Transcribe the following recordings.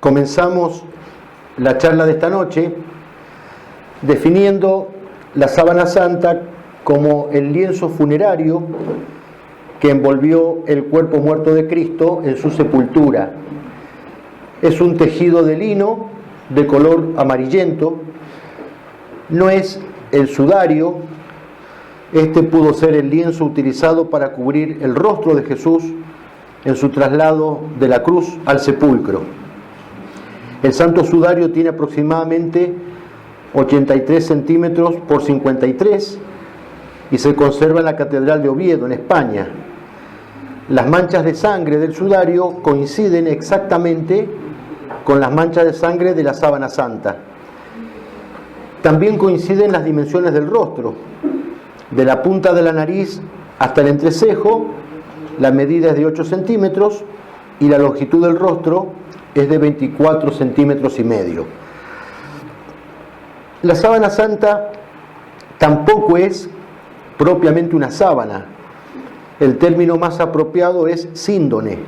comenzamos la charla de esta noche definiendo la sábana santa como el lienzo funerario que envolvió el cuerpo muerto de Cristo en su sepultura. Es un tejido de lino de color amarillento, no es el sudario. Este pudo ser el lienzo utilizado para cubrir el rostro de Jesús en su traslado de la cruz al sepulcro. El santo sudario tiene aproximadamente 83 centímetros por 53 y se conserva en la Catedral de Oviedo, en España. Las manchas de sangre del sudario coinciden exactamente con las manchas de sangre de la sábana santa. También coinciden las dimensiones del rostro. De la punta de la nariz hasta el entrecejo, la medida es de 8 centímetros y la longitud del rostro es de 24 centímetros y medio. La sábana santa tampoco es propiamente una sábana. El término más apropiado es síndone,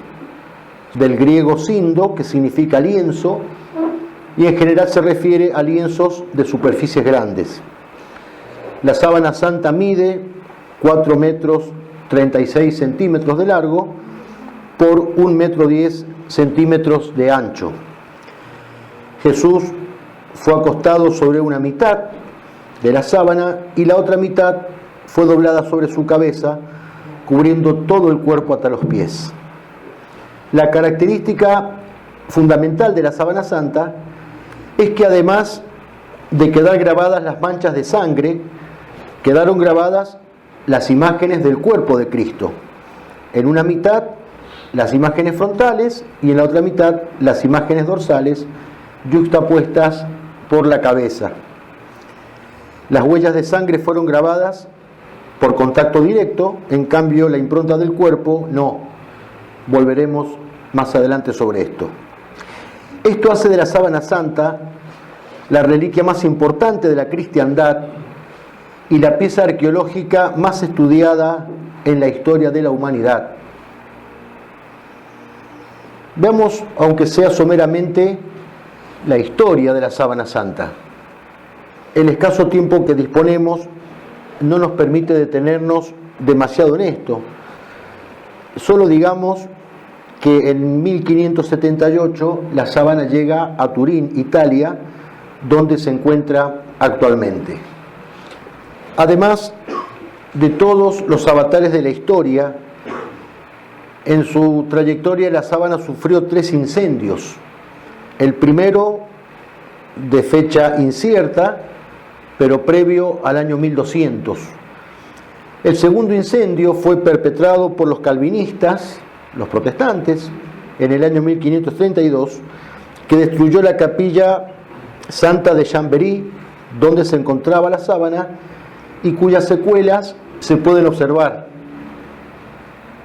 del griego sindo, que significa lienzo, y en general se refiere a lienzos de superficies grandes. La sábana santa mide 4 metros 36 centímetros de largo por 1 metro 10 centímetros de ancho. Jesús fue acostado sobre una mitad de la sábana y la otra mitad fue doblada sobre su cabeza, cubriendo todo el cuerpo hasta los pies. La característica fundamental de la sábana santa es que además de quedar grabadas las manchas de sangre, quedaron grabadas las imágenes del cuerpo de Cristo. En una mitad las imágenes frontales y en la otra mitad las imágenes dorsales yuxtapuestas por la cabeza. Las huellas de sangre fueron grabadas por contacto directo, en cambio la impronta del cuerpo no. Volveremos más adelante sobre esto. Esto hace de la sábana santa la reliquia más importante de la cristiandad y la pieza arqueológica más estudiada en la historia de la humanidad. Veamos, aunque sea someramente, la historia de la sábana santa. El escaso tiempo que disponemos no nos permite detenernos demasiado en esto. Solo digamos que en 1578 la sábana llega a Turín, Italia, donde se encuentra actualmente. Además de todos los avatares de la historia, en su trayectoria la sábana sufrió 3 incendios. El primero, de fecha incierta, pero previo al año 1200. El segundo incendio fue perpetrado por los calvinistas, los protestantes, en el año 1532, que destruyó la capilla santa de Chambéry, donde se encontraba la sábana, y cuyas secuelas se pueden observar.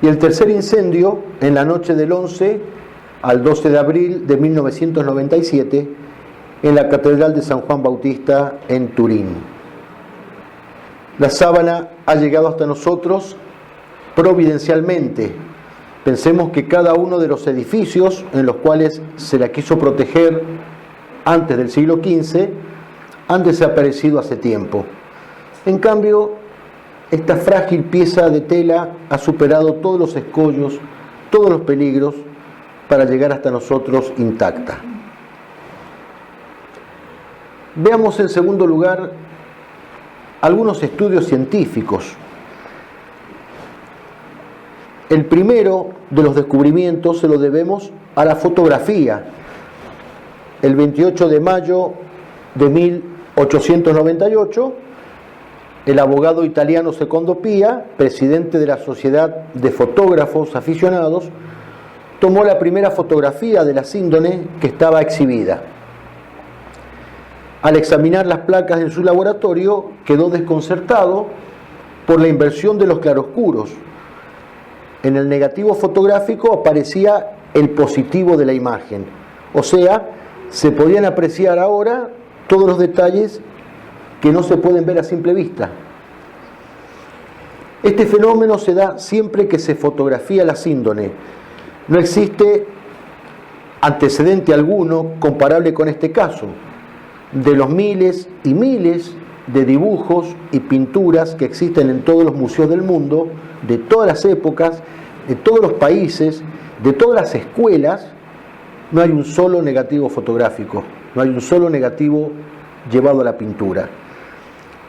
Y el tercer incendio, en la noche del 11 al 12 de abril de 1997, en la Catedral de San Juan Bautista en Turín. La sábana ha llegado hasta nosotros providencialmente. Pensemos que cada uno de los edificios en los cuales se la quiso proteger antes del siglo XV han desaparecido hace tiempo. En cambio, esta frágil pieza de tela ha superado todos los escollos, todos los peligros, para llegar hasta nosotros intacta. Veamos en segundo lugar algunos estudios científicos. El primero de los descubrimientos se lo debemos a la fotografía. El 28 de mayo de 1898, el abogado italiano Secondo Pia, presidente de la Sociedad de Fotógrafos Aficionados, tomó la primera fotografía de la síndone que estaba exhibida. Al examinar las placas en su laboratorio, quedó desconcertado por la inversión de los claroscuros. En el negativo fotográfico aparecía el positivo de la imagen, o sea, se podían apreciar ahora todos los detalles que no se pueden ver a simple vista. Este fenómeno se da siempre que se fotografía la síndone. No existe antecedente alguno comparable con este caso, de los miles y miles de dibujos y pinturas que existen en todos los museos del mundo, de todas las épocas, de todos los países, de todas las escuelas, no hay un solo negativo fotográfico, no hay un solo negativo llevado a la pintura.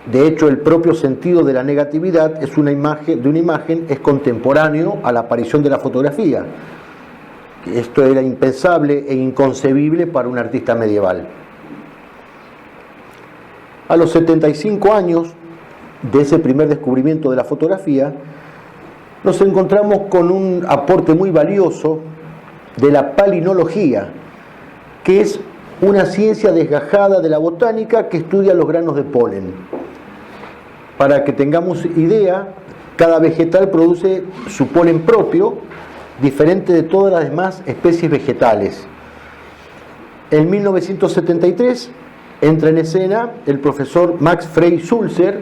De hecho, el propio sentido de la negatividad es una imagen es contemporáneo a la aparición de la fotografía. Esto era impensable e inconcebible para un artista medieval. A los 75 años de ese primer descubrimiento de la fotografía, nos encontramos con un aporte muy valioso de la palinología, que es una ciencia desgajada de la botánica que estudia los granos de polen. Para que tengamos idea, cada vegetal produce su polen propio, diferente de todas las demás especies vegetales. En 1973 entra en escena el profesor Max Frei Sulzer,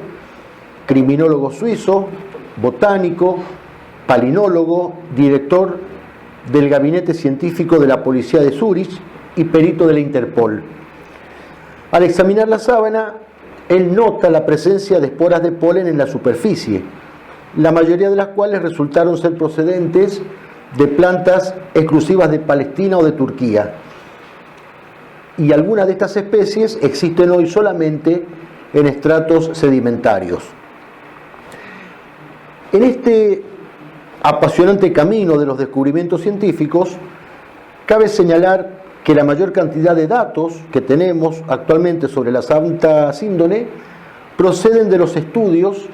criminólogo suizo, botánico, palinólogo, director del gabinete científico de la policía de Zúrich y perito de la Interpol. Al examinar la sábana, él nota la presencia de esporas de polen en la superficie, la mayoría de las cuales resultaron ser procedentes de plantas exclusivas de Palestina o de Turquía. Y algunas de estas especies existen hoy solamente en estratos sedimentarios. En este apasionante camino de los descubrimientos científicos, cabe señalar que la mayor cantidad de datos que tenemos actualmente sobre la Santa Síndone proceden de los estudios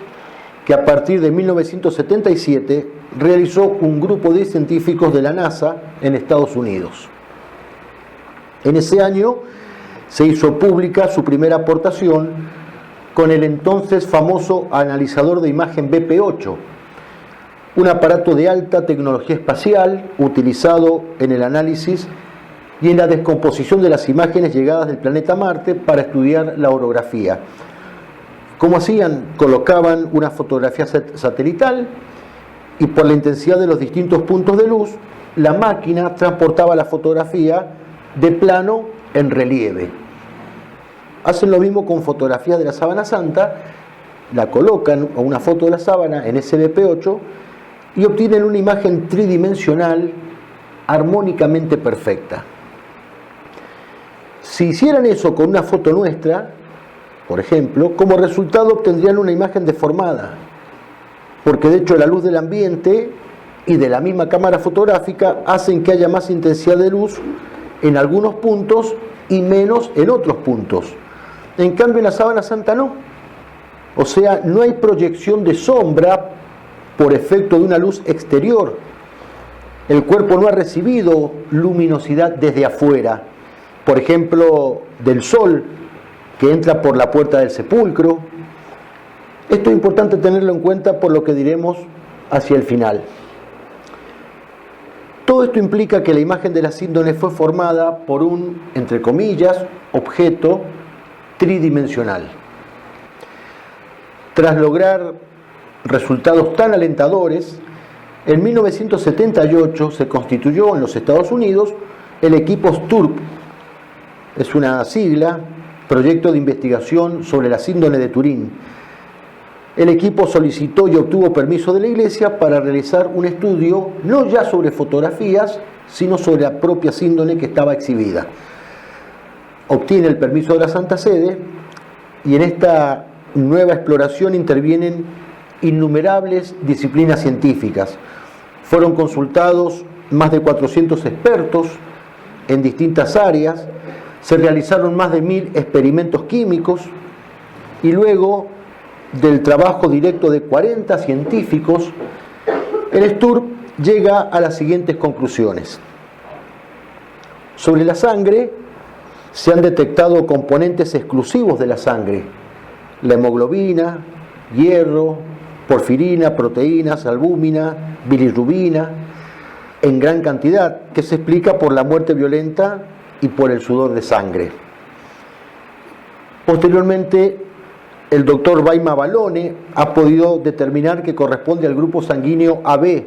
que a partir de 1977 realizó un grupo de científicos de la NASA en Estados Unidos. En ese año se hizo pública su primera aportación con el entonces famoso analizador de imagen BP8, un aparato de alta tecnología espacial utilizado en el análisis y en la descomposición de las imágenes llegadas del planeta Marte para estudiar la orografía. ¿Cómo hacían? Colocaban una fotografía satelital y por la intensidad de los distintos puntos de luz, la máquina transportaba la fotografía de plano en relieve. Hacen lo mismo con fotografías de la sábana santa, la colocan a una foto de la sábana en ese BP8 y obtienen una imagen tridimensional armónicamente perfecta. Si hicieran eso con una foto nuestra, por ejemplo, como resultado obtendrían una imagen deformada, porque de hecho la luz del ambiente y de la misma cámara fotográfica hacen que haya más intensidad de luz en algunos puntos y menos en otros puntos. En cambio en la sábana santa no. O sea, no hay proyección de sombra por efecto de una luz exterior. El cuerpo no ha recibido luminosidad desde afuera, por ejemplo, del sol que entra por la puerta del sepulcro. Esto es importante tenerlo en cuenta por lo que diremos hacia el final. Todo esto implica que la imagen de la síndone fue formada por un, entre comillas, objeto tridimensional. Tras lograr resultados tan alentadores, en 1978 se constituyó en los Estados Unidos el equipo STURP, es una sigla, Proyecto de Investigación sobre la Síndone de Turín. El equipo solicitó y obtuvo permiso de la Iglesia para realizar un estudio no ya sobre fotografías, sino sobre la propia síndone que estaba exhibida. Obtiene el permiso de la Santa Sede y en esta nueva exploración intervienen innumerables disciplinas científicas. Fueron consultados más de 400 expertos en distintas áreas, se realizaron más de 1000 experimentos químicos y luego del trabajo directo de 40 científicos, el STURP llega a las siguientes conclusiones. Sobre la sangre se han detectado componentes exclusivos de la sangre: la hemoglobina, hierro, porfirina, proteínas, albúmina, bilirrubina, en gran cantidad, que se explica por la muerte violenta y por el sudor de sangre. Posteriormente, el doctor Baima Balone ha podido determinar que corresponde al grupo sanguíneo AB,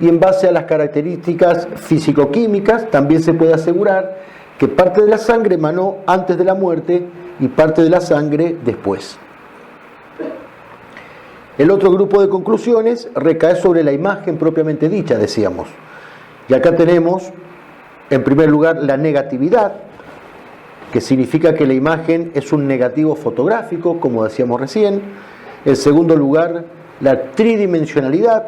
y en base a las características físico-químicas también se puede asegurar que parte de la sangre emanó antes de la muerte y parte de la sangre después. El otro grupo de conclusiones recae sobre la imagen propiamente dicha, decíamos. Y acá tenemos, en primer lugar, la negatividad, que significa que la imagen es un negativo fotográfico, como decíamos recién. En segundo lugar, la tridimensionalidad,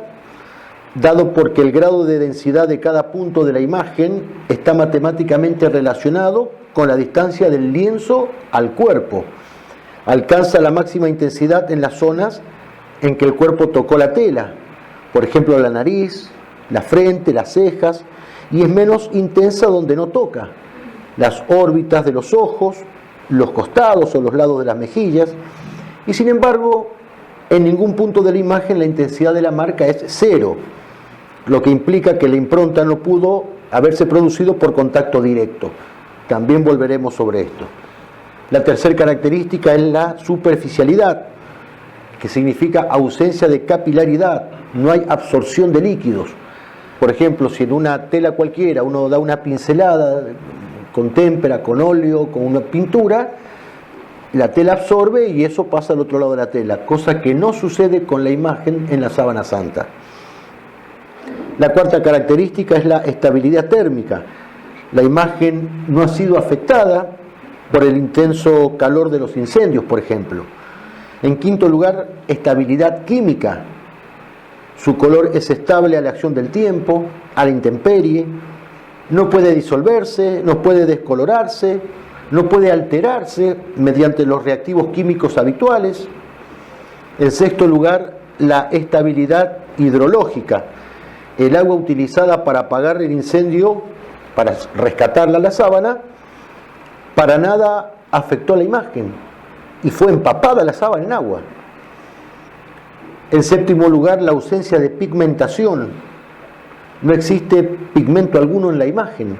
dado porque el grado de densidad de cada punto de la imagen está matemáticamente relacionado con la distancia del lienzo al cuerpo. Alcanza la máxima intensidad en las zonas en que el cuerpo tocó la tela, por ejemplo la nariz, la frente, las cejas, y es menos intensa donde no toca, las órbitas de los ojos, los costados o los lados de las mejillas, y sin embargo, en ningún punto de la imagen la intensidad de la marca es cero, lo que implica que la impronta no pudo haberse producido por contacto directo. También volveremos sobre esto. La tercera característica es la superficialidad, que significa ausencia de capilaridad, no hay absorción de líquidos. Por ejemplo, si en una tela cualquiera uno da una pincelada con témpera, con óleo, con una pintura, la tela absorbe y eso pasa al otro lado de la tela, cosa que no sucede con la imagen en la sábana santa. La cuarta característica es la estabilidad térmica. La imagen no ha sido afectada por el intenso calor de los incendios, por ejemplo. En quinto lugar, estabilidad química. Su color es estable a la acción del tiempo, a la intemperie, no puede disolverse, no puede descolorarse, no puede alterarse mediante los reactivos químicos habituales. En sexto lugar, la estabilidad hidrológica. El agua utilizada para apagar el incendio, para rescatarla a la sábana, para nada afectó la imagen y fue empapada la sábana en agua. En séptimo lugar, la ausencia de pigmentación. No existe pigmento alguno en la imagen.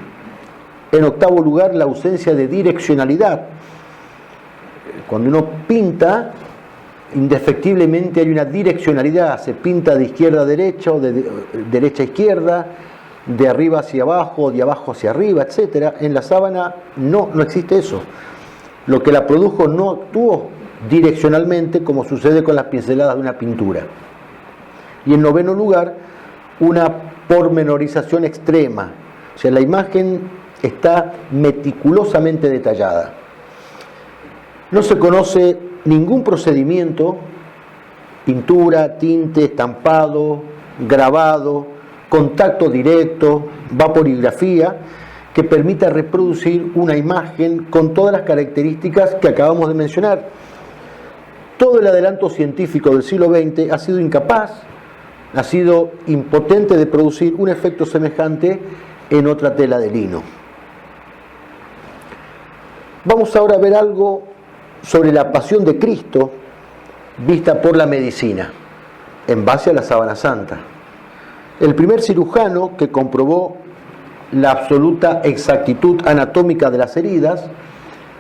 En octavo lugar, la ausencia de direccionalidad. Cuando uno pinta, indefectiblemente hay una direccionalidad. Se pinta de izquierda a derecha o de derecha a izquierda, de arriba hacia abajo, de abajo hacia arriba, etc. En la sábana no existe eso. Lo que la produjo no actuó direccionalmente como sucede con las pinceladas de una pintura. Y en noveno lugar, una pormenorización extrema. O sea, la imagen está meticulosamente detallada. No se conoce ningún procedimiento, pintura, tinte, estampado, grabado, contacto directo, vaporigrafía, que permita reproducir una imagen con todas las características que acabamos de mencionar. Todo el adelanto científico del siglo XX ha sido incapaz, ha sido impotente de producir un efecto semejante en otra tela de lino. Vamos ahora a ver algo sobre la pasión de Cristo vista por la medicina, en base a la sábana santa. El primer cirujano que comprobó la absoluta exactitud anatómica de las heridas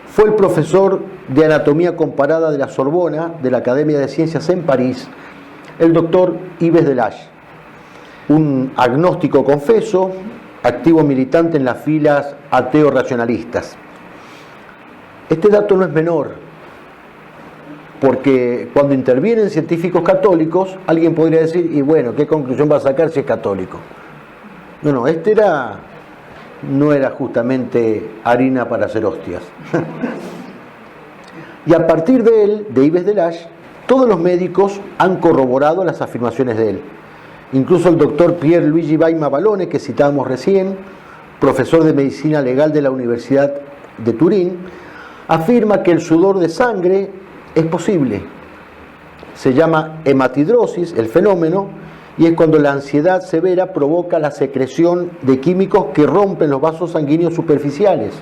fue el profesor de anatomía comparada de la Sorbona, de la Academia de Ciencias en París, el doctor Yves Delage, un agnóstico confeso, activo militante en las filas ateo-racionalistas. Este dato no es menor, porque cuando intervienen científicos católicos, alguien podría decir, y bueno, ¿qué conclusión va a sacar si es católico? No, este no era justamente harina para hacer hostias. Y a partir de él, de Yves Delage, todos los médicos han corroborado las afirmaciones de él. Incluso el doctor Pierluigi Baima Balone, que citábamos recién, profesor de medicina legal de la Universidad de Turín, afirma que el sudor de sangre es posible. Se llama hematidrosis, el fenómeno, y es cuando la ansiedad severa provoca la secreción de químicos que rompen los vasos sanguíneos superficiales.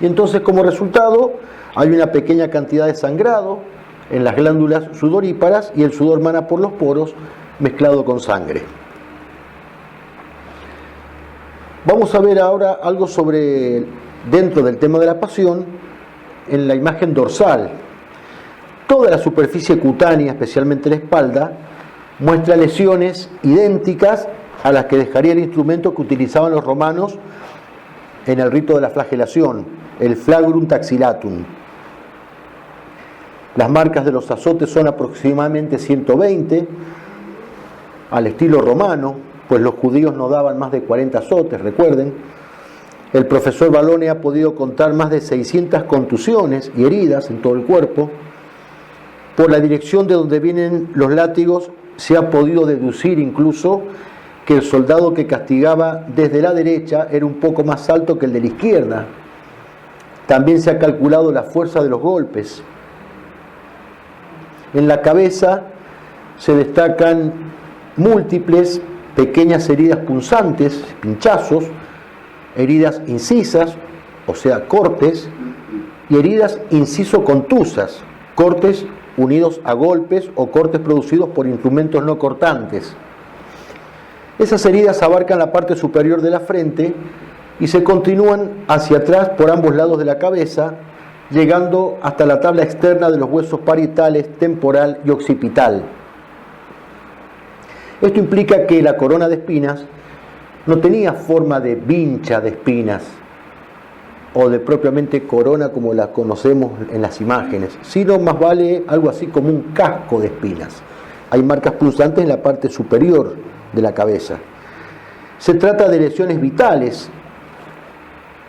Y entonces, como resultado, hay una pequeña cantidad de sangrado en las glándulas sudoríparas y el sudor mana por los poros mezclado con sangre. Vamos a ver ahora algo sobre, dentro del tema de la pasión, en la imagen dorsal. Toda la superficie cutánea, especialmente la espalda, muestra lesiones idénticas a las que dejaría el instrumento que utilizaban los romanos en el rito de la flagelación, el flagrum taxilatum. Las marcas de los azotes son aproximadamente 120, al estilo romano, pues los judíos no daban más de 40 azotes, recuerden. El profesor Balone ha podido contar más de 600 contusiones y heridas en todo el cuerpo. Por la dirección de donde vienen los látigos se ha podido deducir incluso que el soldado que castigaba desde la derecha era un poco más alto que el de la izquierda. También se ha calculado la fuerza de los golpes. En la cabeza se destacan múltiples pequeñas heridas punzantes, pinchazos, heridas incisas, o sea, cortes, y heridas inciso-contusas, cortes unidos a golpes o cortes producidos por instrumentos no cortantes. Esas heridas abarcan la parte superior de la frente y se continúan hacia atrás por ambos lados de la cabeza, llegando hasta la tabla externa de los huesos parietales, temporal y occipital. Esto implica que la corona de espinas no tenía forma de vincha de espinas o de propiamente corona como la conocemos en las imágenes, sino más vale algo así como un casco de espinas. Hay marcas punzantes en la parte superior de la cabeza. Se trata de lesiones vitales,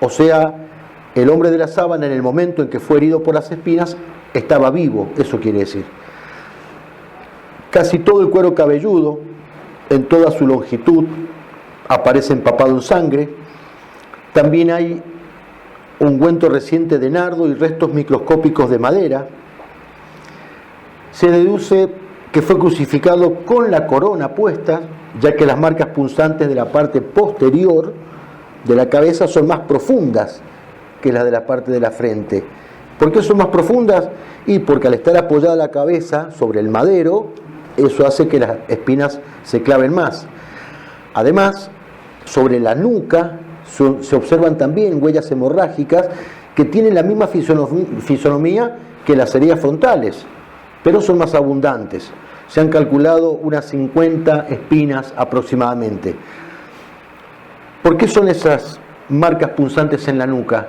o sea, el hombre de la sábana en el momento en que fue herido por las espinas estaba vivo, eso quiere decir. Casi todo el cuero cabelludo, en toda su longitud, aparece empapado en sangre. También hay ungüento reciente de nardo y restos microscópicos de madera. Se deduce que fue crucificado con la corona puesta, ya que las marcas punzantes de la parte posterior de la cabeza son más profundas que las de la parte de la frente. ¿Por qué son más profundas? Y porque al estar apoyada la cabeza sobre el madero, eso hace que las espinas se claven más. Además, sobre la nuca se observan también huellas hemorrágicas que tienen la misma fisonomía que las heridas frontales, pero son más abundantes. Se han calculado unas 50 espinas aproximadamente. ¿Por qué son esas marcas punzantes en la nuca?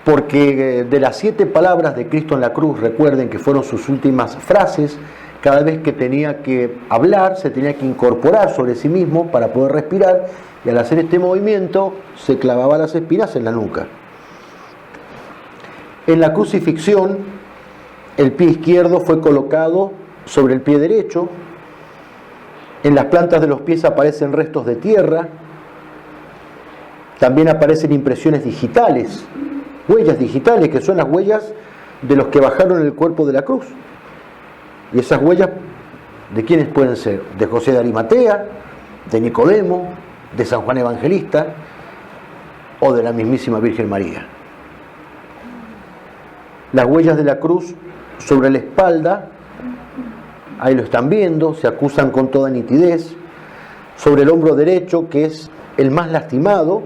Porque de las 7 palabras de Cristo en la cruz, recuerden que fueron sus últimas frases, cada vez que tenía que hablar, se tenía que incorporar sobre sí mismo para poder respirar, y al hacer este movimiento se clavaba las espinas en la nuca. En la crucifixión, el pie izquierdo fue colocado sobre el pie derecho. En las plantas de los pies aparecen restos de tierra. También aparecen impresiones digitales, huellas digitales, que son las huellas de los que bajaron el cuerpo de la cruz. Y esas huellas, ¿de quiénes pueden ser? De José de Arimatea, de Nicodemo, de San Juan Evangelista o de la mismísima Virgen María. Las huellas de la cruz sobre la espalda, ahí lo están viendo, se acusan con toda nitidez. Sobre el hombro derecho, que es el más lastimado,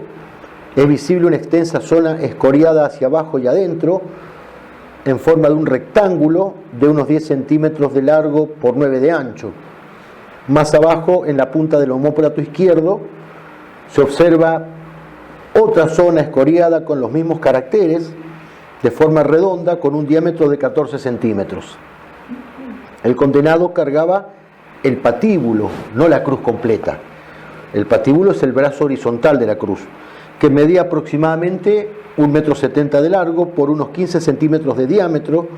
es visible una extensa zona escoriada hacia abajo y adentro, en forma de un rectángulo de unos 10 centímetros de largo por 9 de ancho. Más abajo, en la punta del omóplato izquierdo, se observa otra zona escoriada con los mismos caracteres, de forma redonda, con un diámetro de 14 centímetros. El condenado cargaba el patíbulo, no la cruz completa. El patíbulo es el brazo horizontal de la cruz, que medía aproximadamente 1,70 m de largo por unos 15 centímetros de diámetro,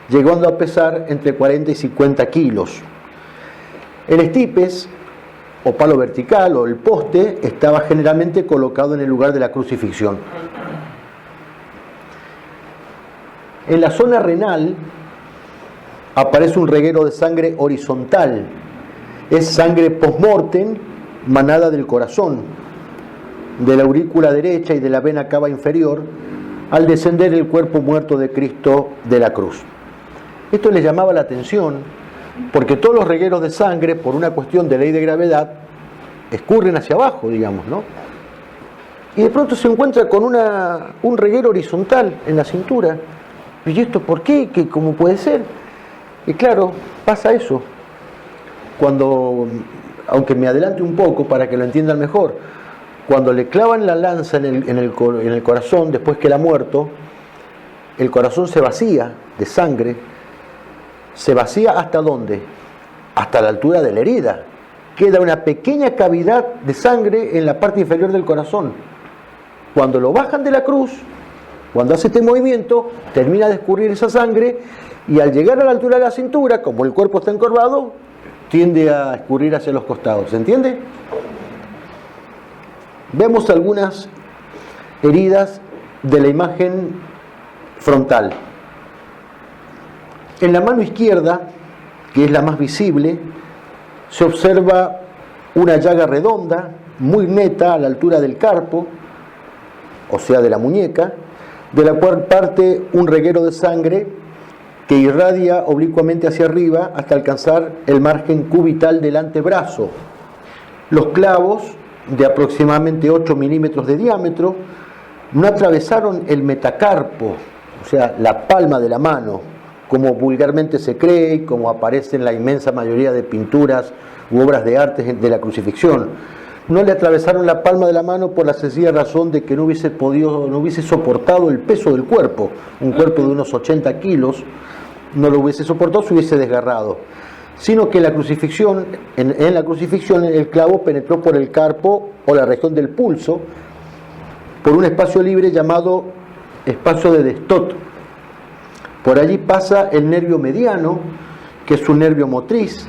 llegando a pesar entre 40 y 50 kilos. El estipes, o palo vertical, o el poste, estaba generalmente colocado en el lugar de la crucifixión. En la zona renal aparece un reguero de sangre horizontal. Es sangre post-mortem, manada del corazón, de la aurícula derecha y de la vena cava inferior, al descender el cuerpo muerto de Cristo de la cruz. Esto les llamaba la atención, porque todos los regueros de sangre, por una cuestión de ley de gravedad, escurren hacia abajo, digamos, ¿no? Y de pronto se encuentra con un reguero horizontal en la cintura. ¿Y esto por qué? ¿Cómo puede ser? Y claro, pasa eso. Cuando aunque me adelante un poco para que lo entiendan mejor. Cuando le clavan la lanza en el corazón, después que él ha muerto, el corazón se vacía de sangre. ¿Se vacía hasta dónde? Hasta la altura de la herida. Queda una pequeña cavidad de sangre en la parte inferior del corazón. Cuando lo bajan de la cruz, cuando hace este movimiento, termina de escurrir esa sangre y al llegar a la altura de la cintura, como el cuerpo está encorvado, tiende a escurrir hacia los costados. ¿Se entiende? Vemos algunas heridas de la imagen frontal. En la mano izquierda, que es la más visible, se observa una llaga redonda, muy neta a la altura del carpo, o sea de la muñeca, de la cual parte un reguero de sangre que irradia oblicuamente hacia arriba hasta alcanzar el margen cubital del antebrazo. Los clavos, de aproximadamente 8 milímetros de diámetro, no atravesaron el metacarpo, o sea, la palma de la mano, como vulgarmente se cree y como aparece en la inmensa mayoría de pinturas u obras de arte de la crucifixión. No le atravesaron la palma de la mano por la sencilla razón de que no hubiese soportado el peso del cuerpo. Un cuerpo de unos 80 kilos no lo hubiese soportado, se hubiese desgarrado. Sino que en la crucifixión el clavo penetró por el carpo o la región del pulso, por un espacio libre llamado espacio de Destot. Por allí pasa el nervio mediano, que es un nervio motriz.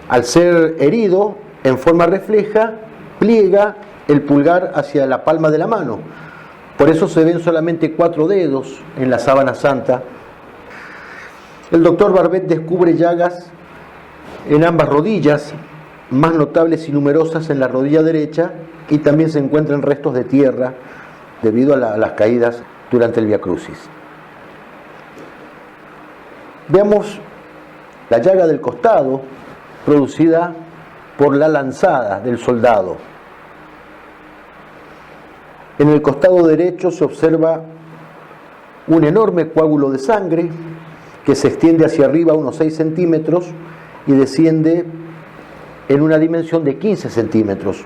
Al ser herido, en forma refleja, pliega el pulgar hacia la palma de la mano. Por eso se ven solamente 4 dedos en la sábana santa. El doctor Barbet descubre llagas en ambas rodillas, más notables y numerosas en la rodilla derecha, y también se encuentran restos de tierra debido a las caídas durante el Vía Crucis. Veamos la llaga del costado producida por la lanzada del soldado. En el costado derecho se observa un enorme coágulo de sangre que se extiende hacia arriba unos 6 centímetros y desciende en una dimensión de 15 centímetros.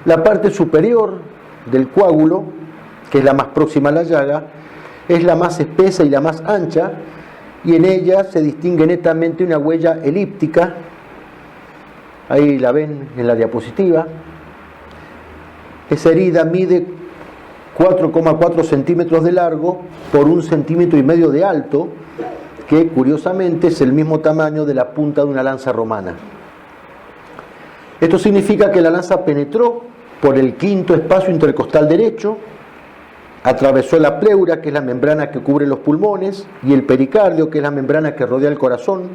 La parte superior del coágulo, que es la más próxima a la llaga, es la más espesa y la más ancha, y en ella se distingue netamente una huella elíptica. Ahí la ven en la diapositiva. Esa herida mide 4,4 centímetros de largo por 1,5 centímetros de alto, que curiosamente es el mismo tamaño de la punta de una lanza romana. Esto significa que la lanza penetró por el quinto espacio intercostal derecho, atravesó la pleura, que es la membrana que cubre los pulmones, y el pericardio, que es la membrana que rodea el corazón,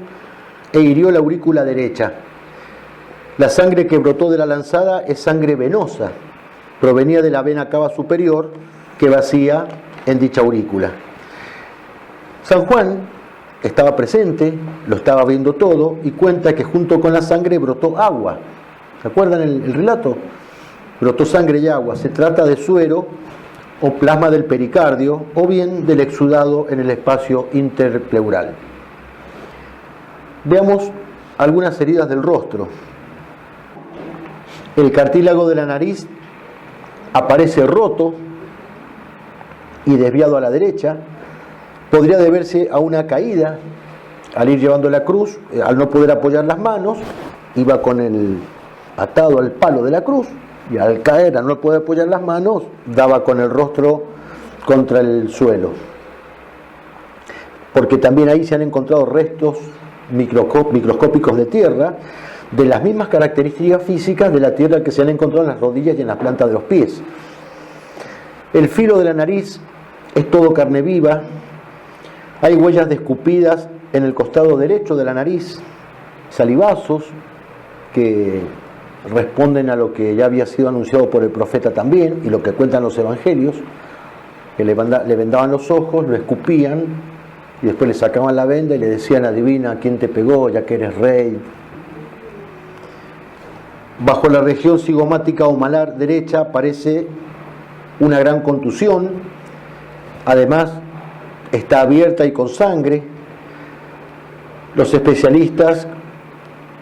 e hirió la aurícula derecha. La sangre que brotó de la lanzada es sangre venosa, provenía de la vena cava superior que vacía en dicha aurícula. San Juan estaba presente, lo estaba viendo todo, y cuenta que junto con la sangre brotó agua. ¿Se acuerdan el relato? Brotó sangre y agua. Se trata de suero o plasma del pericardio, o bien del exudado en el espacio interpleural. Veamos algunas heridas del rostro. El cartílago de la nariz aparece roto y desviado a la derecha. Podría deberse a una caída al ir llevando la cruz, al no poder apoyar las manos, iba con el atado al palo de la cruz, y al caer, al no poder apoyar las manos, daba con el rostro contra el suelo. Porque también ahí se han encontrado restos microscópicos de tierra, de las mismas características físicas de la tierra que se han encontrado en las rodillas y en las plantas de los pies. El filo de la nariz es todo carne viva. Hay huellas de escupidas en el costado derecho de la nariz, salivazos que responden a lo que ya había sido anunciado por el profeta también, y lo que cuentan los evangelios, que le vendaban los ojos, lo escupían, y después le sacaban la venda y le decían: adivina quién te pegó, ya que eres rey. Bajo la región cigomática o malar derecha aparece una gran contusión, además está abierta y con sangre. Los especialistas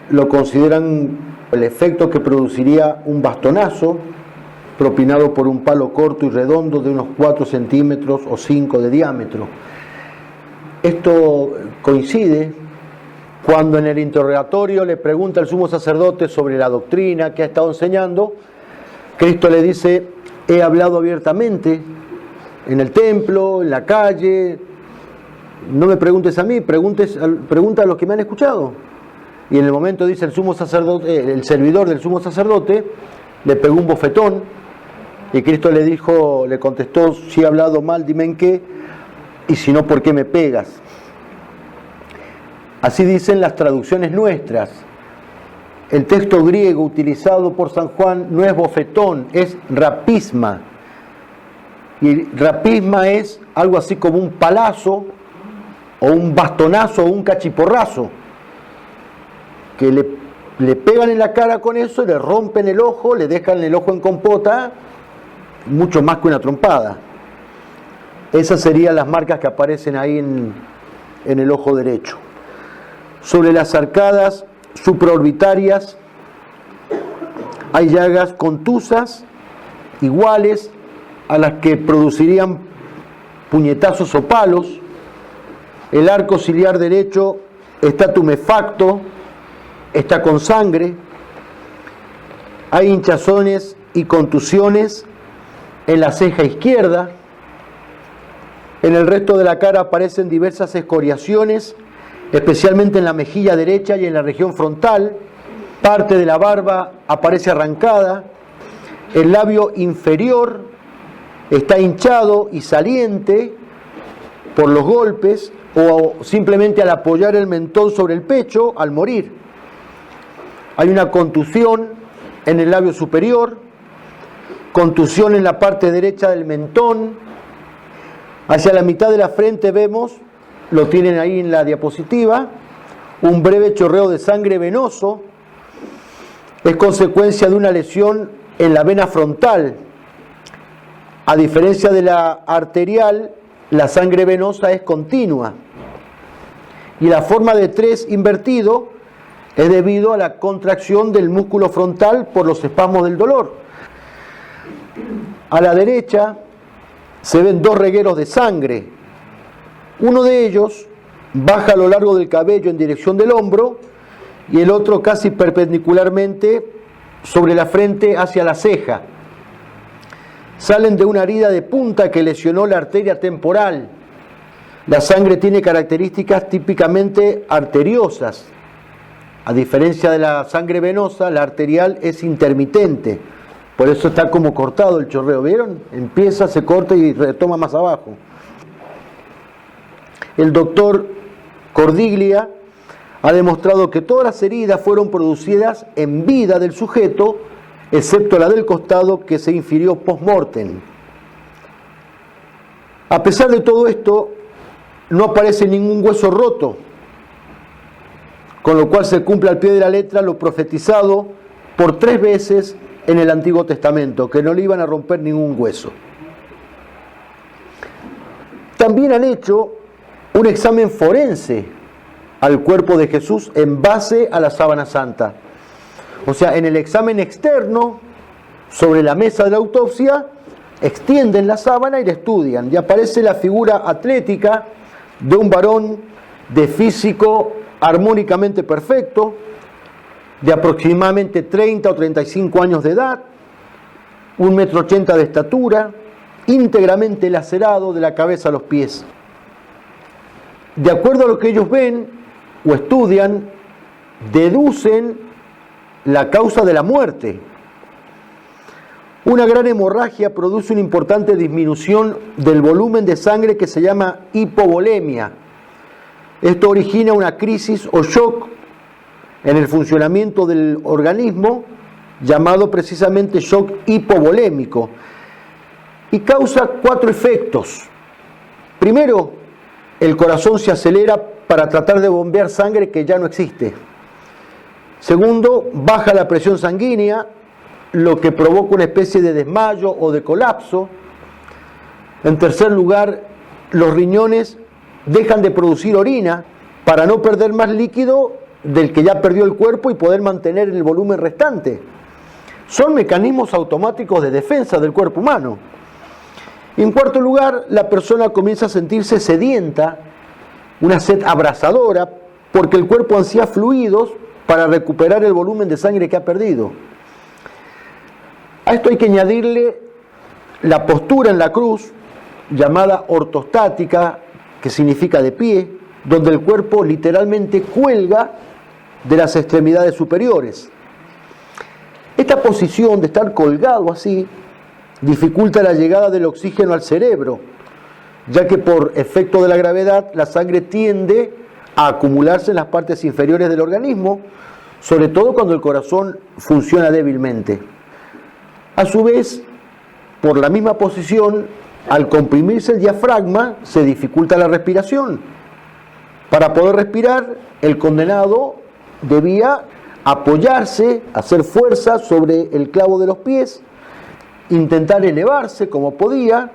lo consideran el efecto que produciría un bastonazo propinado por un palo corto y redondo de unos 4 centímetros o 5 de diámetro. Esto coincide cuando en el interrogatorio le pregunta al sumo sacerdote sobre la doctrina que ha estado enseñando. Cristo le dice: he hablado abiertamente en el templo, en la calle, no me preguntes a mí, pregunta a los que me han escuchado. Y en el momento, dice el sumo sacerdote, el servidor del sumo sacerdote le pegó un bofetón, y Cristo le contestó: si he hablado mal, dime en qué, y si no, ¿por qué me pegas? Así dicen las traducciones nuestras. El texto griego utilizado por San Juan no es bofetón, es rapisma. Y rapisma es algo así como un palazo, o un bastonazo, o un cachiporrazo, que le pegan en la cara con eso, le rompen el ojo, le dejan el ojo en compota, mucho más que una trompada. Esas serían las marcas que aparecen ahí en el ojo derecho. Sobre las arcadas supraorbitarias hay llagas contusas iguales a las que producirían puñetazos o palos. El arco ciliar derecho está tumefacto, está con sangre. Hay hinchazones y contusiones en la ceja izquierda. En el resto de la cara aparecen diversas escoriaciones, especialmente en la mejilla derecha y en la región frontal. Parte de la barba aparece arrancada. El labio inferior está hinchado y saliente por los golpes o simplemente al apoyar el mentón sobre el pecho al morir. Hay una contusión en el labio superior, contusión en la parte derecha del mentón. Hacia la mitad de la frente vemos, lo tienen ahí en la diapositiva, un breve chorreo de sangre venoso. Es consecuencia de una lesión en la vena frontal. A diferencia de la arterial, la sangre venosa es continua. Y la forma de 3 invertido es debido a la contracción del músculo frontal por los espasmos del dolor. A la derecha se ven 2 regueros de sangre. Uno de ellos baja a lo largo del cabello en dirección del hombro y el otro casi perpendicularmente sobre la frente hacia la ceja. Salen de una herida de punta que lesionó la arteria temporal. La sangre tiene características típicamente arteriosas. A diferencia de la sangre venosa, la arterial es intermitente. Por eso está como cortado el chorreo. ¿Vieron? Empieza, se corta y retoma más abajo. El doctor Cordiglia ha demostrado que todas las heridas fueron producidas en vida del sujeto, excepto la del costado que se infirió post-mortem. A pesar de todo esto, no aparece ningún hueso roto, con lo cual se cumple al pie de la letra lo profetizado por 3 veces en el Antiguo Testamento, que no le iban a romper ningún hueso. También han hecho un examen forense al cuerpo de Jesús en base a la sábana santa. O sea, en el examen externo, sobre la mesa de la autopsia, extienden la sábana y la estudian. Y aparece la figura atlética de un varón de físico armónicamente perfecto, de aproximadamente 30 o 35 años de edad, 1,80 m de estatura, íntegramente lacerado de la cabeza a los pies. De acuerdo a lo que ellos ven o estudian, deducen la causa de la muerte. Una gran hemorragia produce una importante disminución del volumen de sangre que se llama hipovolemia. Esto origina una crisis o shock en el funcionamiento del organismo, llamado precisamente shock hipovolémico, y causa 4 efectos. Primero, el corazón se acelera para tratar de bombear sangre que ya no existe. Segundo, baja la presión sanguínea, lo que provoca una especie de desmayo o de colapso. En tercer lugar, los riñones dejan de producir orina para no perder más líquido del que ya perdió el cuerpo y poder mantener el volumen restante. Son mecanismos automáticos de defensa del cuerpo humano. Y en cuarto lugar, la persona comienza a sentirse sedienta, una sed abrasadora, porque el cuerpo ansía fluidos para recuperar el volumen de sangre que ha perdido. A esto hay que añadirle la postura en la cruz, llamada ortostática, que significa de pie, donde el cuerpo literalmente cuelga de las extremidades superiores. Esta posición de estar colgado así dificulta la llegada del oxígeno al cerebro, ya que por efecto de la gravedad la sangre tiende a acumularse en las partes inferiores del organismo, sobre todo cuando el corazón funciona débilmente. A su vez, por la misma posición, al comprimirse el diafragma, se dificulta la respiración. Para poder respirar, el condenado debía apoyarse, hacer fuerza sobre el clavo de los pies, intentar elevarse como podía,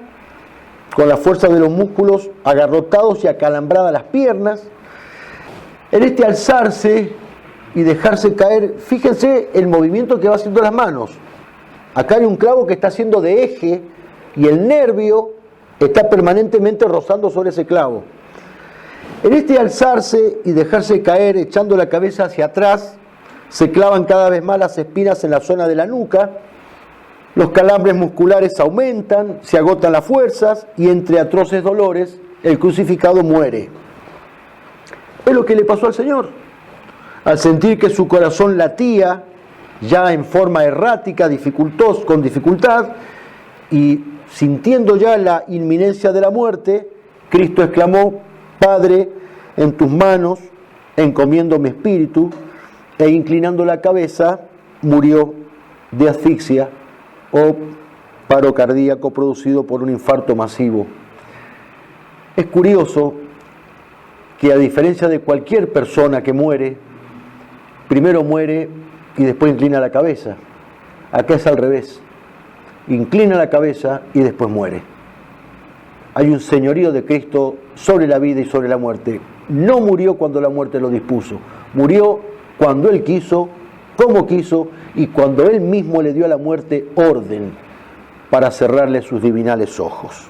con la fuerza de los músculos agarrotados y acalambradas las piernas. En este alzarse y dejarse caer, fíjense el movimiento que va haciendo las manos. Acá hay un clavo que está haciendo de eje y el nervio está permanentemente rozando sobre ese clavo. En este alzarse y dejarse caer echando la cabeza hacia atrás, se clavan cada vez más las espinas en la zona de la nuca, los calambres musculares aumentan, se agotan las fuerzas y entre atroces dolores el crucificado muere. Es lo que le pasó al Señor. Al sentir que su corazón latía ya en forma errática, con dificultad, y sintiendo ya la inminencia de la muerte, Cristo exclamó: Padre, en tus manos encomiendo mi espíritu, e inclinando la cabeza murió de asfixia o paro cardíaco producido por un infarto masivo. Es curioso que, a diferencia de cualquier persona que muere, primero muere y después inclina la cabeza. Acá es al revés. Inclina la cabeza y después muere. Hay un señorío de Cristo sobre la vida y sobre la muerte. No murió cuando la muerte lo dispuso. Murió cuando Él quiso, como quiso, y cuando Él mismo le dio a la muerte orden para cerrarle sus divinales ojos.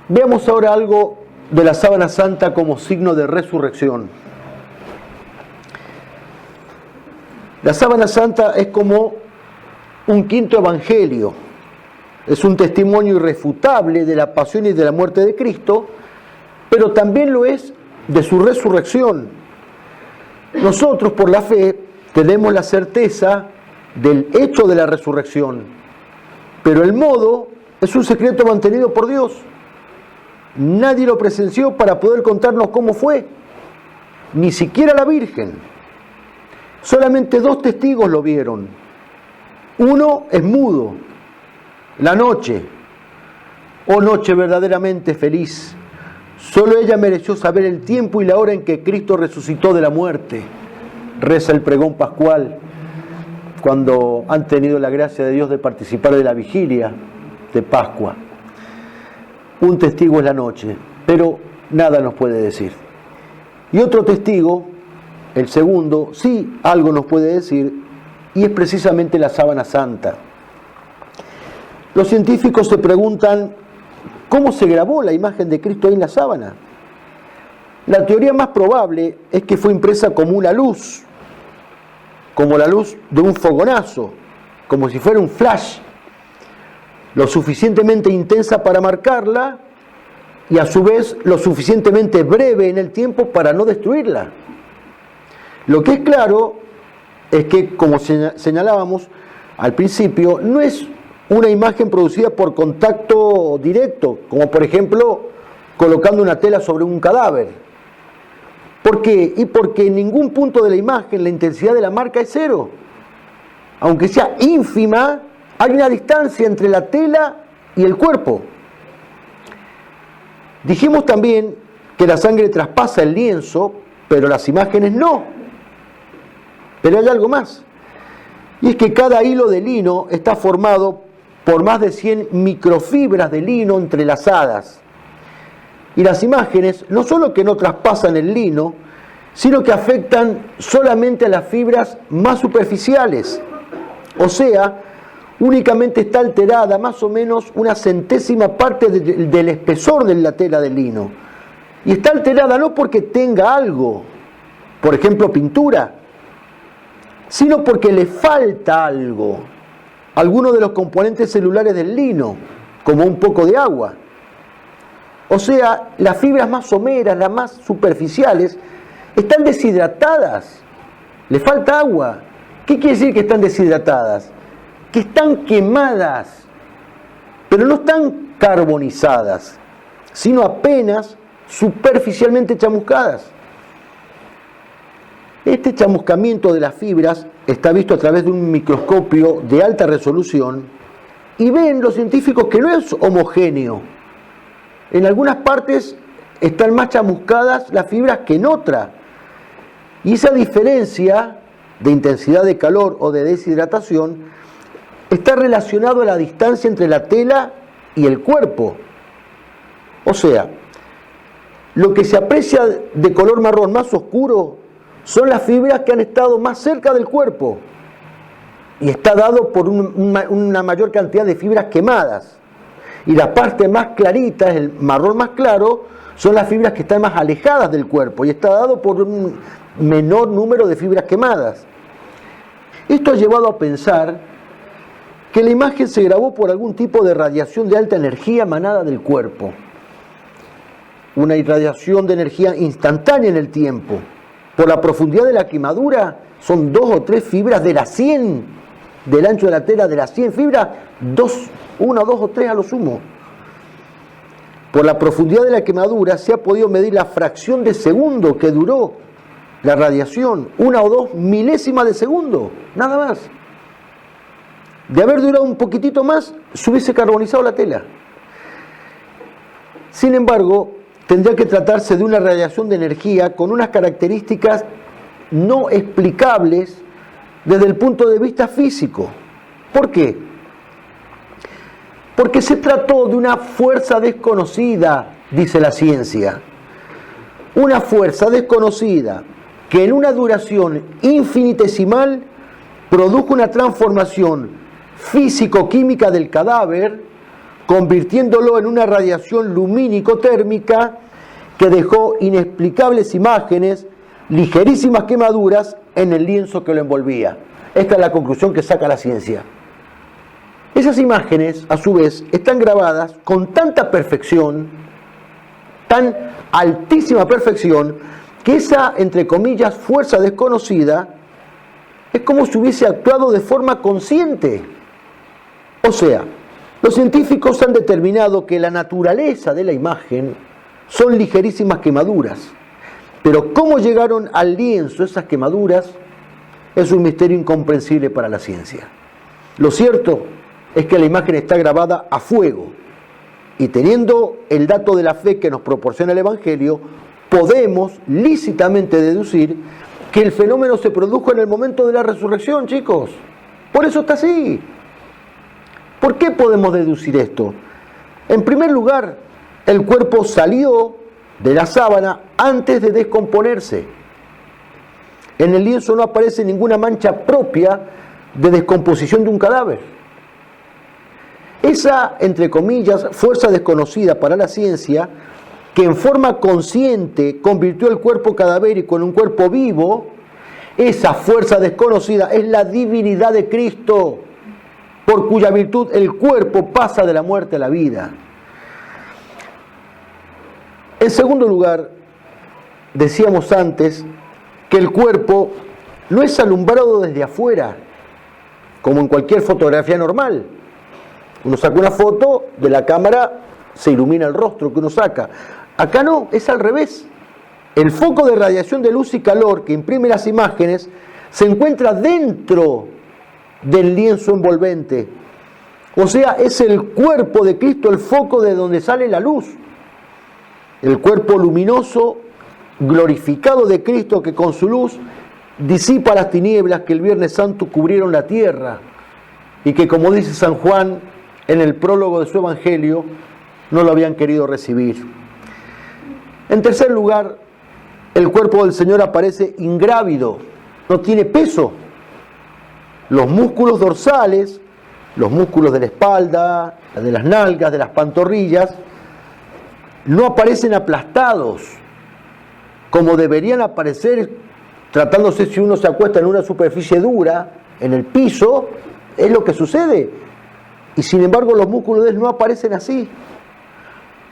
Veamos ahora algo de la sábana santa como signo de resurrección. La sábana santa es como un quinto evangelio. Es un testimonio irrefutable de la pasión y de la muerte de Cristo, pero también lo es de su resurrección. Nosotros, por la fe, tenemos la certeza del hecho de la resurrección, pero el modo es un secreto mantenido por Dios. Nadie lo presenció para poder contarnos cómo fue, ni siquiera la Virgen. Solamente 2 testigos lo vieron. Uno es mudo. La noche, oh noche verdaderamente feliz, solo ella mereció saber el tiempo y la hora en que Cristo resucitó de la muerte. Reza el pregón pascual cuando han tenido la gracia de Dios de participar de la vigilia de Pascua. Un testigo es la noche, pero nada nos puede decir. Y otro testigo, el segundo, sí algo nos puede decir, y es precisamente la sábana santa. Los científicos se preguntan cómo se grabó la imagen de Cristo ahí en la sábana. La teoría más probable es que fue impresa como una luz, como la luz de un fogonazo, como si fuera un flash, lo suficientemente intensa para marcarla y a su vez lo suficientemente breve en el tiempo para no destruirla. Lo que es claro es que, como señalábamos al principio, no es una imagen producida por contacto directo, como por ejemplo colocando una tela sobre un cadáver. ¿Por qué? Y porque en ningún punto de la imagen la intensidad de la marca es 0. Aunque sea ínfima, hay una distancia entre la tela y el cuerpo. Dijimos también que la sangre traspasa el lienzo, pero las imágenes no. Pero hay algo más. Y es que cada hilo de lino está formado por más de 100 microfibras de lino entrelazadas. Y las imágenes no solo que no traspasan el lino, sino que afectan solamente a las fibras más superficiales. O sea, únicamente está alterada más o menos una centésima parte del espesor de la tela del lino. Y está alterada no porque tenga algo, por ejemplo pintura, sino porque le falta algo, alguno de los componentes celulares del lino, como un poco de agua. O sea, las fibras más someras, las más superficiales, están deshidratadas, le falta agua. ¿Qué quiere decir que están deshidratadas? Que están quemadas, pero no están carbonizadas, sino apenas superficialmente chamuscadas. Este chamuscamiento de las fibras está visto a través de un microscopio de alta resolución y ven los científicos que no es homogéneo. En algunas partes están más chamuscadas las fibras que en otras. Y esa diferencia de intensidad de calor o de deshidratación está relacionado a la distancia entre la tela y el cuerpo. O sea, lo que se aprecia de color marrón más oscuro son las fibras que han estado más cerca del cuerpo y está dado por una mayor cantidad de fibras quemadas. Y la parte más clarita, el marrón más claro, son las fibras que están más alejadas del cuerpo y está dado por un menor número de fibras quemadas. Esto ha llevado a pensar que la imagen se grabó por algún tipo de radiación de alta energía emanada del cuerpo. Una irradiación de energía instantánea en el tiempo. Por la profundidad de la quemadura, son 2 o 3 fibras de las 100, del ancho de la tela de las 100 fibras, 1, 2 o 3 a lo sumo. Por la profundidad de la quemadura se ha podido medir la fracción de segundo que duró la radiación, 1 o 2 milésimas de segundo, nada más. De haber durado un poquitito más, se hubiese carbonizado la tela. Sin embargo, tendría que tratarse de una radiación de energía con unas características no explicables desde el punto de vista físico. ¿Por qué? Porque se trató de una fuerza desconocida, dice la ciencia. Una fuerza desconocida que en una duración infinitesimal produjo una transformación físico-química del cadáver, convirtiéndolo en una radiación lumínico-térmica que dejó inexplicables imágenes, ligerísimas quemaduras en el lienzo que lo envolvía. Esta es la conclusión que saca la ciencia. Esas imágenes, a su vez, están grabadas con tanta perfección, tan altísima perfección, que esa, entre comillas, fuerza desconocida, es como si hubiese actuado de forma consciente. O sea, los científicos han determinado que la naturaleza de la imagen son ligerísimas quemaduras, pero cómo llegaron al lienzo esas quemaduras es un misterio incomprensible para la ciencia. Lo cierto es que la imagen está grabada a fuego y teniendo el dato de la fe que nos proporciona el Evangelio, podemos lícitamente deducir que el fenómeno se produjo en el momento de la resurrección, chicos. Por eso está así. ¿Por qué podemos deducir esto? En primer lugar, el cuerpo salió de la sábana antes de descomponerse. En el lienzo no aparece ninguna mancha propia de descomposición de un cadáver. Esa, entre comillas, fuerza desconocida para la ciencia, que en forma consciente convirtió el cuerpo cadavérico en un cuerpo vivo, esa fuerza desconocida es la divinidad de Cristo, por cuya virtud el cuerpo pasa de la muerte a la vida. En segundo lugar, decíamos antes que el cuerpo no es alumbrado desde afuera, como en cualquier fotografía normal. Uno saca una foto, de la cámara se ilumina el rostro que uno saca. Acá no, es al revés. El foco de radiación de luz y calor que imprime las imágenes se encuentra dentro del lienzo envolvente. O sea, es el cuerpo de Cristo el foco de donde sale la luz. El cuerpo luminoso, glorificado de Cristo que con su luz disipa las tinieblas que el Viernes Santo cubrieron la tierra y que, como dice San Juan en el prólogo de su Evangelio, no lo habían querido recibir. En tercer lugar, el cuerpo del Señor aparece ingrávido, no tiene peso. Los músculos dorsales, los músculos de la espalda, de las nalgas, de las pantorrillas, no aparecen aplastados como deberían aparecer, tratándose si uno se acuesta en una superficie dura, en el piso, es lo que sucede. Y sin embargo los músculos de él no aparecen así.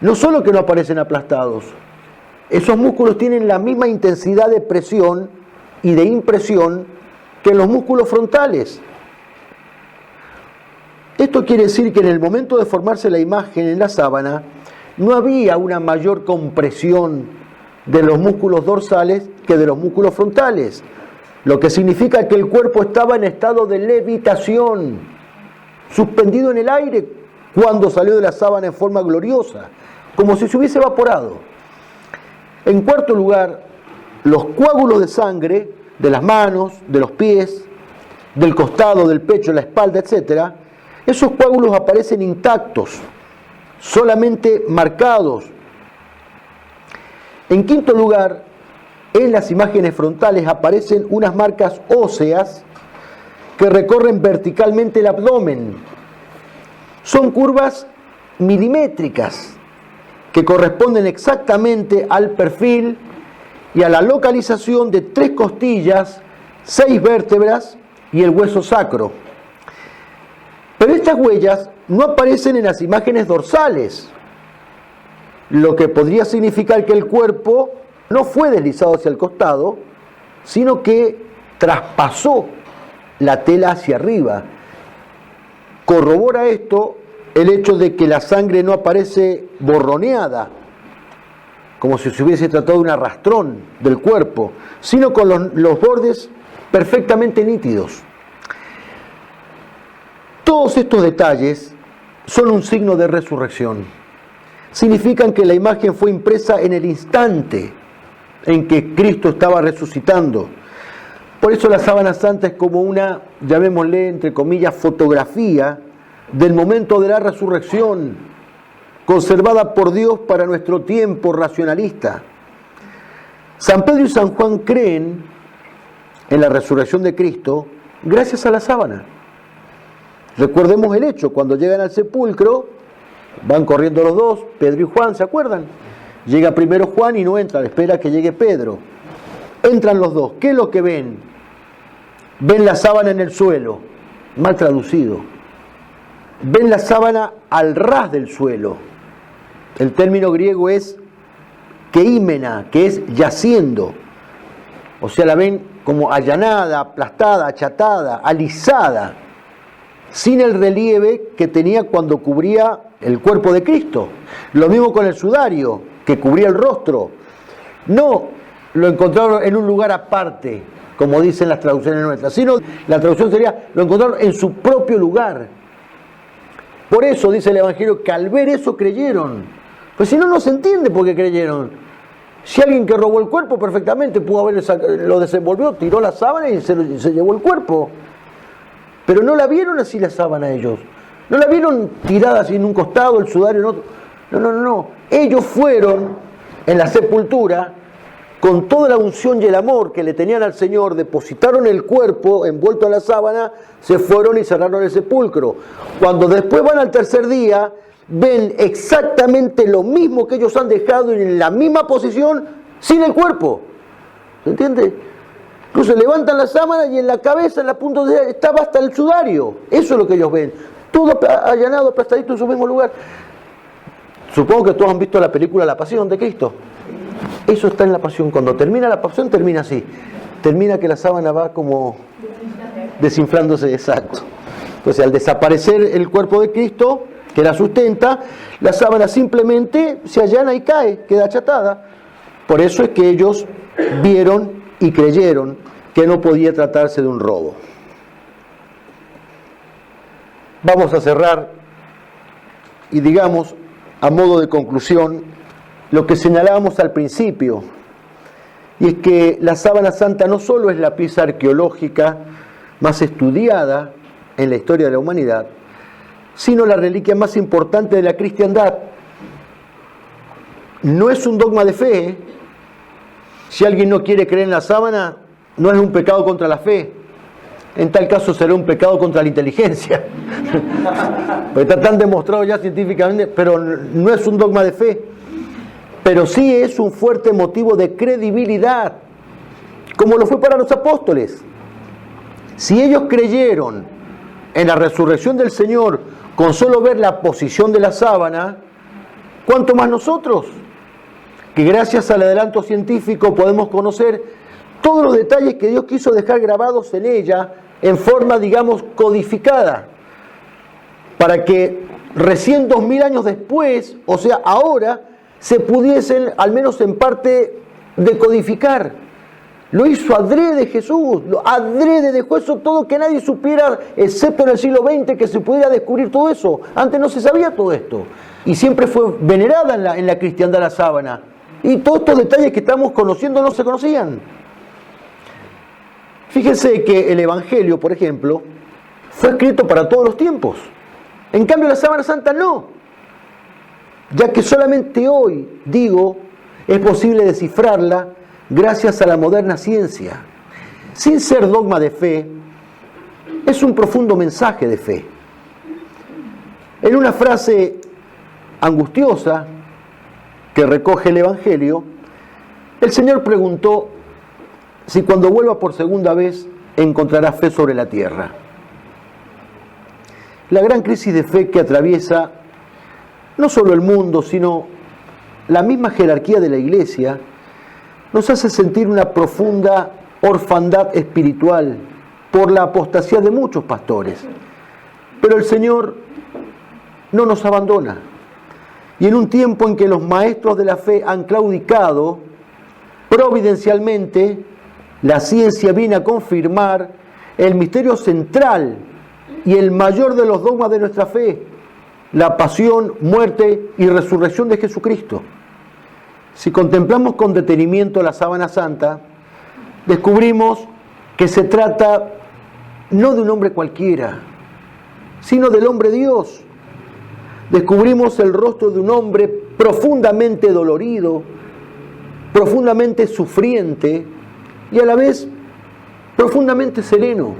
No solo que no aparecen aplastados, esos músculos tienen la misma intensidad de presión y de impresión que los músculos frontales. Esto quiere decir que en el momento de formarse la imagen en la sábana, no había una mayor compresión de los músculos dorsales que de los músculos frontales, lo que significa que el cuerpo estaba en estado de levitación, suspendido en el aire cuando salió de la sábana en forma gloriosa, como si se hubiese evaporado. En cuarto lugar, los coágulos de sangre de las manos, de los pies, del costado, del pecho, la espalda, etc., esos coágulos aparecen intactos, solamente marcados. En quinto lugar, en las imágenes frontales aparecen unas marcas óseas que recorren verticalmente el abdomen. Son curvas milimétricas que corresponden exactamente al perfil y a la localización de 3 costillas, 6 vértebras y el hueso sacro. Pero estas huellas no aparecen en las imágenes dorsales, lo que podría significar que el cuerpo no fue deslizado hacia el costado, sino que traspasó la tela hacia arriba. Corrobora esto el hecho de que la sangre no aparece borroneada, como si se hubiese tratado de un arrastrón del cuerpo, sino con los bordes perfectamente nítidos. Todos estos detalles son un signo de resurrección. Significan que la imagen fue impresa en el instante en que Cristo estaba resucitando. Por eso la sábana santa es como una, llamémosle entre comillas, fotografía del momento de la resurrección, conservada por Dios para nuestro tiempo racionalista. San Pedro y San Juan creen en la resurrección de Cristo gracias a la sábana. Recordemos el hecho, cuando llegan al sepulcro, van corriendo los dos, Pedro y Juan, ¿se acuerdan? Llega primero Juan y no entra, espera que llegue Pedro. Entran los dos, ¿qué es lo que ven? Ven la sábana en el suelo, mal traducido. Ven la sábana al ras del suelo. El término griego es keímena, que es yaciendo. O sea, la ven como allanada, aplastada, achatada, alisada, sin el relieve que tenía cuando cubría el cuerpo de Cristo. Lo mismo con el sudario, que cubría el rostro. No lo encontraron en un lugar aparte, como dicen las traducciones nuestras, sino la traducción sería, lo encontraron en su propio lugar. Por eso dice el Evangelio que al ver eso creyeron. Pues si no, no se entiende por qué creyeron. Si alguien que robó el cuerpo perfectamente pudo lo desenvolvió, tiró la sábana y se llevó el cuerpo. Pero no la vieron así la sábana ellos. No la vieron tirada así en un costado, el sudario en otro. No. Ellos fueron en la sepultura con toda la unción y el amor que le tenían al Señor, depositaron el cuerpo envuelto en la sábana, se fueron y cerraron el sepulcro. Cuando después van al tercer día, ven exactamente lo mismo que ellos han dejado en la misma posición, sin el cuerpo. ¿Se entiende? Incluso levantan la sábana y en la cabeza, en la punta estaba hasta el sudario. Eso es lo que ellos ven. Todo allanado, aplastadito en su mismo lugar. Supongo que todos han visto la película La Pasión de Cristo. Eso está en la Pasión. Cuando termina la Pasión, termina así. Termina que la sábana va como desinflándose, exacto. Entonces, al desaparecer el cuerpo de Cristo, que la sustenta, la sábana simplemente se allana y cae, queda achatada. Por eso es que ellos vieron y creyeron que no podía tratarse de un robo. Vamos a cerrar y digamos, a modo de conclusión, lo que señalábamos al principio, y es que la sábana santa no solo es la pieza arqueológica más estudiada en la historia de la humanidad, sino la reliquia más importante de la cristiandad. No es un dogma de fe, Si alguien no quiere creer en la sábana, no es un pecado contra la fe. En tal caso será un pecado contra la inteligencia. Porque está tan demostrado ya científicamente, pero no es un dogma de fe. Pero sí es un fuerte motivo de credibilidad, como lo fue para los apóstoles. Si ellos creyeron en la resurrección del Señor con solo ver la posición de la sábana, ¿cuánto más nosotros? Que gracias al adelanto científico podemos conocer todos los detalles que Dios quiso dejar grabados en ella en forma, digamos, codificada, para que recién 2000 años después, o sea, ahora, se pudiesen, al menos en parte, decodificar. Lo hizo adrede Jesús, adrede dejó eso todo que nadie supiera, excepto en el siglo XX, que se pudiera descubrir todo eso. Antes no se sabía todo esto. Y siempre fue venerada en la cristiandad la sábana. Y todos estos detalles que estamos conociendo no se conocían. Fíjense que el Evangelio, por ejemplo, fue escrito para todos los tiempos. En cambio la sábana santa no. Ya que solamente hoy, digo, es posible descifrarla gracias a la moderna ciencia. Sin ser dogma de fe, es un profundo mensaje de fe. En una frase angustiosa que recoge el Evangelio, el Señor preguntó si cuando vuelva por segunda vez encontrará fe sobre la tierra. La gran crisis de fe que atraviesa no solo el mundo, sino la misma jerarquía de la Iglesia, nos hace sentir una profunda orfandad espiritual por la apostasía de muchos pastores. Pero el Señor no nos abandona. Y en un tiempo en que los maestros de la fe han claudicado, providencialmente, la ciencia viene a confirmar el misterio central y el mayor de los dogmas de nuestra fe, la pasión, muerte y resurrección de Jesucristo. Si contemplamos con detenimiento la sábana santa, descubrimos que se trata no de un hombre cualquiera, sino del hombre Dios. Descubrimos el rostro de un hombre profundamente dolorido, profundamente sufriente y a la vez profundamente sereno.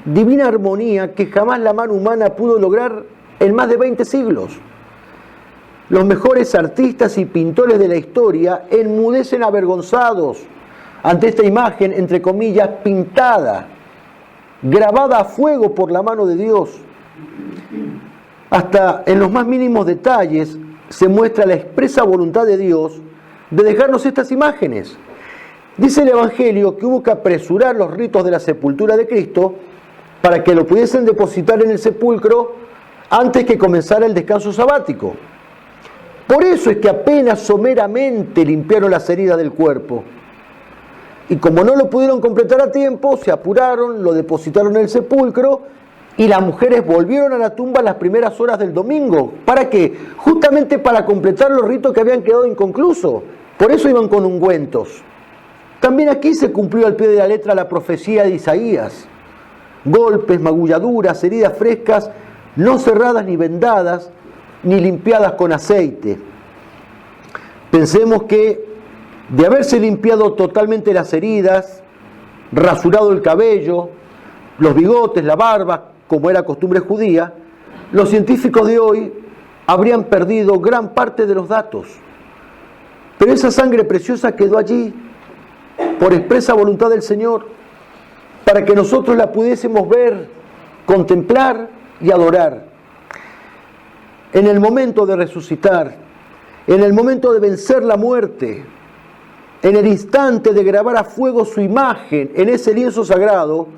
Divina armonía que jamás la mano humana pudo lograr en más de 20 siglos. Los mejores artistas y pintores de la historia enmudecen avergonzados ante esta imagen, entre comillas, pintada, grabada a fuego por la mano de Dios. Hasta en los más mínimos detalles se muestra la expresa voluntad de Dios de dejarnos estas imágenes. Dice el Evangelio que hubo que apresurar los ritos de la sepultura de Cristo para que lo pudiesen depositar en el sepulcro antes que comenzara el descanso sabático. Por eso es que apenas someramente limpiaron las heridas del cuerpo. Y como no lo pudieron completar a tiempo, se apuraron, lo depositaron en el sepulcro y las mujeres volvieron a la tumba las primeras horas del domingo. ¿Para qué? Justamente para completar los ritos que habían quedado inconclusos. Por eso iban con ungüentos. También aquí se cumplió al pie de la letra la profecía de Isaías. Golpes, magulladuras, heridas frescas, no cerradas ni vendadas, ni limpiadas con aceite. Pensemos que de haberse limpiado totalmente las heridas, rasurado el cabello, los bigotes, la barba, como era costumbre judía, los científicos de hoy habrían perdido gran parte de los datos. Pero esa sangre preciosa quedó allí, por expresa voluntad del Señor, para que nosotros la pudiésemos ver, contemplar y adorar. En el momento de resucitar, en el momento de vencer la muerte, en el instante de grabar a fuego su imagen en ese lienzo sagrado,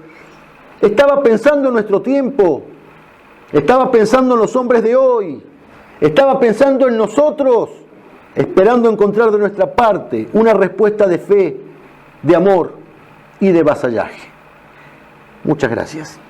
estaba pensando en nuestro tiempo, estaba pensando en los hombres de hoy, estaba pensando en nosotros, esperando encontrar de nuestra parte una respuesta de fe, de amor y de vasallaje. Muchas gracias.